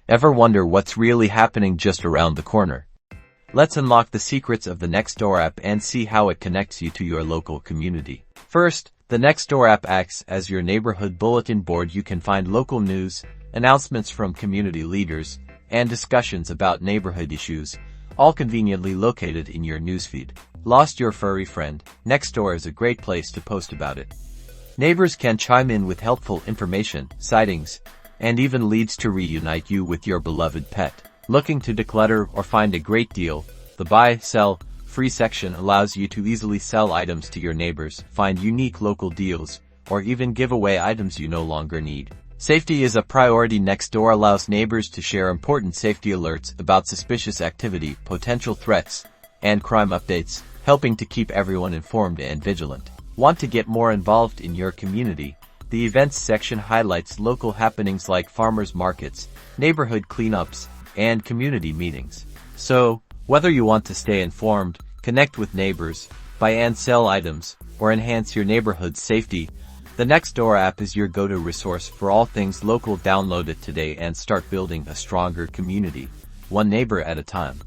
Ever wonder what's really happening just around the corner? Let's unlock the secrets of the Nextdoor app and see how it connects you to your local community. First, the Nextdoor app acts as your neighborhood bulletin board. You can find local news, announcements from community leaders, and discussions about neighborhood issues, all conveniently located in your newsfeed. Lost your furry friend? Nextdoor is a great place to post about it. Neighbors can chime in with helpful information, sightings, and even leads to reunite you with your beloved pet. Looking to declutter or find a great deal? The Buy, Sell, Free section allows you to easily sell items to your neighbors, find unique local deals, or even give away items you no longer need. Safety is a priority. Nextdoor allows neighbors to share important safety alerts about suspicious activity, potential threats, and crime updates, helping to keep everyone informed and vigilant. Want to get more involved in your community? The Events section highlights local happenings like farmers markets, neighborhood cleanups, and community meetings. So, whether you want to stay informed, connect with neighbors, buy and sell items, or enhance your neighborhood's safety, the Nextdoor app is your go-to resource for all things local. Download it today and start building a stronger community, one neighbor at a time.